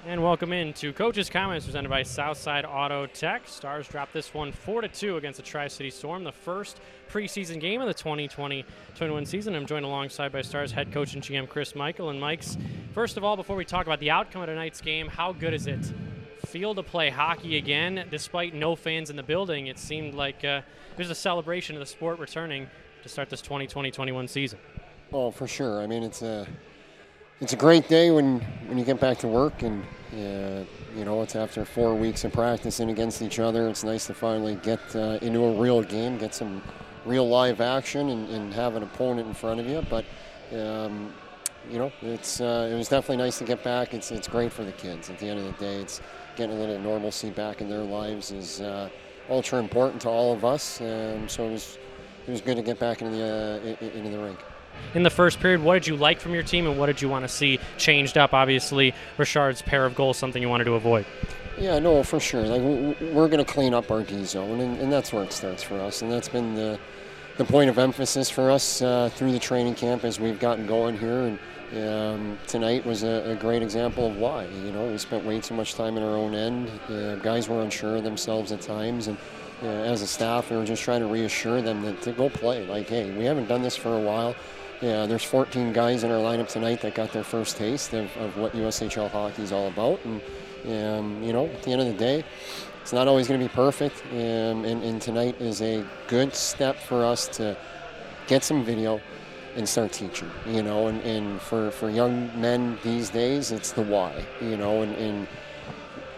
And welcome in to Coach's Comments presented by Southside Auto Tech. Stars dropped this one 4-2 against the Tri-City Storm, the first preseason game of the 2020-21 season. I'm joined alongside by Stars head coach and GM Chris Michael. And Mike's, first of all, before we talk about the outcome of tonight's game, how good is it feel to play hockey again despite no fans in the building? It seemed like there's a celebration of the sport returning to start this 2020-21 season. Oh, for sure. I mean, it's a great day when you get back to work, and it's after 4 weeks of practicing against each other. It's nice to finally get into a real game, get some real live action, and have an opponent in front of you. But it was definitely nice to get back. It's great for the kids. At the end of the day, it's getting a little normalcy back in their lives is ultra important to all of us. So it was good to get back into the rink. In the first period, what did you like from your team and what did you want to see changed up? Obviously, Richard's pair of goals, something you wanted to avoid. Yeah, no, for sure. Like we're going to clean up our D zone, and that's where it starts for us. And that's been the point of emphasis for us through the training camp as we've gotten going here. And tonight was a great example of why. We spent way too much time in our own end. Guys were unsure of themselves at times, and as a staff, we were just trying to reassure them that to go play. Like, hey, we haven't done this for a while. Yeah, there's 14 guys in our lineup tonight that got their first taste of what USHL hockey is all about. And at the end of the day, it's not always going to be perfect. And tonight is a good step for us to get some video and start teaching. And for young men these days, it's the why. And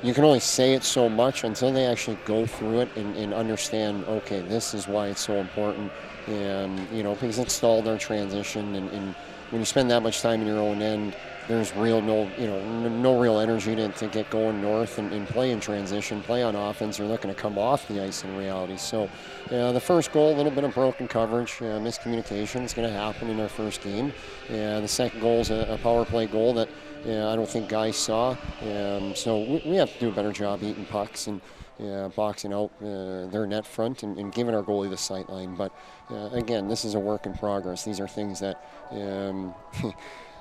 you can only say it so much until they actually go through it and understand, okay, this is why it's so important. Because it stalled our transition, and when you spend that much time in your own end, there's no real energy to get going north and play in transition, play on offense. You're looking to come off the ice in reality. So the first goal, a little bit of broken coverage, miscommunication is going to happen in our first game. The second goal is a power play goal that I don't think guys saw. So we have to do a better job eating pucks and boxing out their net front and giving our goalie the sight line. But again, this is a work in progress. These are things that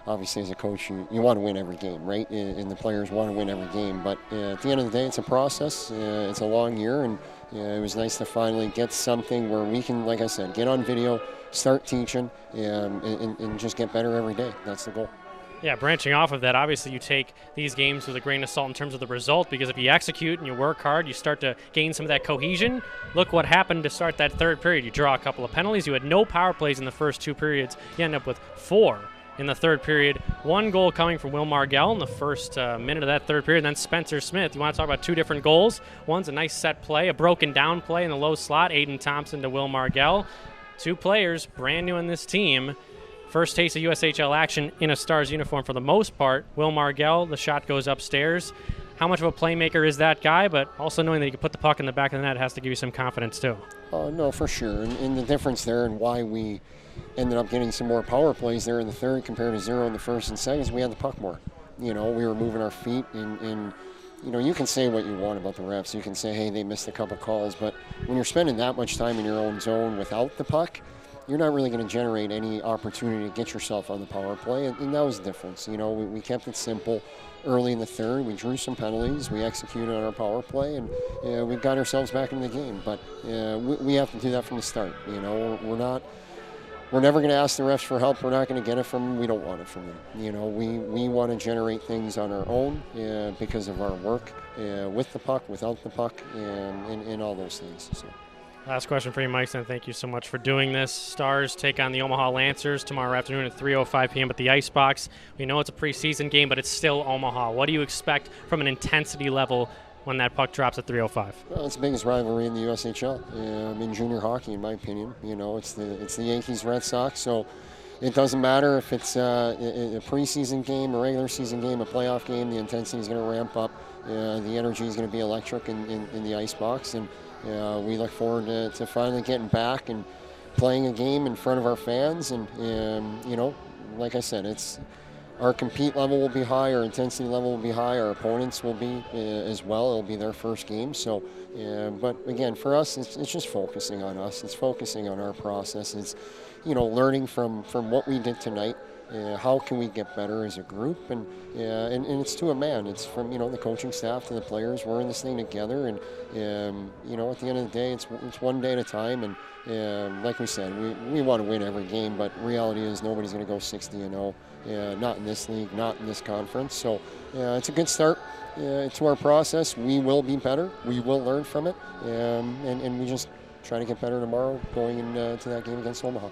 obviously as a coach you want to win every game, right? And the players want to win every game. But at the end of the day, it's a process. It's a long year, and it was nice to finally get something where we can, like I said, get on video, start teaching, and just get better every day. That's the goal. Yeah, branching off of that, obviously you take these games with a grain of salt in terms of the result, because if you execute and you work hard, you start to gain some of that cohesion. Look what happened to start that third period. You draw a couple of penalties. You had no power plays in the first two periods. You end up with 4 in the third period. 1 goal coming from Will Margell in the first minute of that third period. And then Spencer Smith. You want to talk about 2 different goals. One's a nice set play, a broken down play in the low slot. Aiden Thompson to Will Margell. 2 players brand new in this team. First taste of USHL action in a Stars uniform for the most part. Will Margell, the shot goes upstairs. How much of a playmaker is that guy? But also knowing that he can put the puck in the back of the net has to give you some confidence too. Oh, no, for sure. And the difference there and why we ended up getting some more power plays there in the third compared to 0 in the first and second is we had the puck more. We were moving our feet and you can say what you want about the refs. You can say, hey, they missed a couple calls. But when you're spending that much time in your own zone without the puck, you're not really going to generate any opportunity to get yourself on the power play, and that was the difference. We kept it simple early in the third. We drew some penalties. We executed on our power play, and we got ourselves back into the game. But we have to do that from the start. We're never going to ask the refs for help. We're not going to get it from them. We don't want it from them. We want to generate things on our own because of our work with the puck, without the puck, and all those things. So. Last question for you, Mike, and thank you so much for doing this. Stars take on the Omaha Lancers tomorrow afternoon at 3:05 p.m. at the Icebox. We know it's a preseason game, but it's still Omaha. What do you expect from an intensity level when that puck drops at 3:05? Well, it's the biggest rivalry in the USHL, in junior hockey, in my opinion. It's the Yankees-Red Sox, so it doesn't matter if it's a preseason game, a regular season game, a playoff game. The intensity is going to ramp up. The energy is going to be electric in the Icebox, and we look forward to finally getting back and playing a game in front of our fans. And like I said, our compete level will be high, our intensity level will be high, our opponents will be as well. It'll be their first game. So, but again, for us, it's just focusing on us. It's focusing on our process. It's learning from what we did tonight how can we get better as a group, and it's to a man. It's from the coaching staff to the players. We're in this thing together, and at the end of the day, it's one day at a time. And like we said, we want to win every game, but reality is nobody's going to go 60-0. Not in this league, not in this conference. So it's a good start to our process. We will be better. We will learn from it, and we just try to get better tomorrow going into that game against Omaha.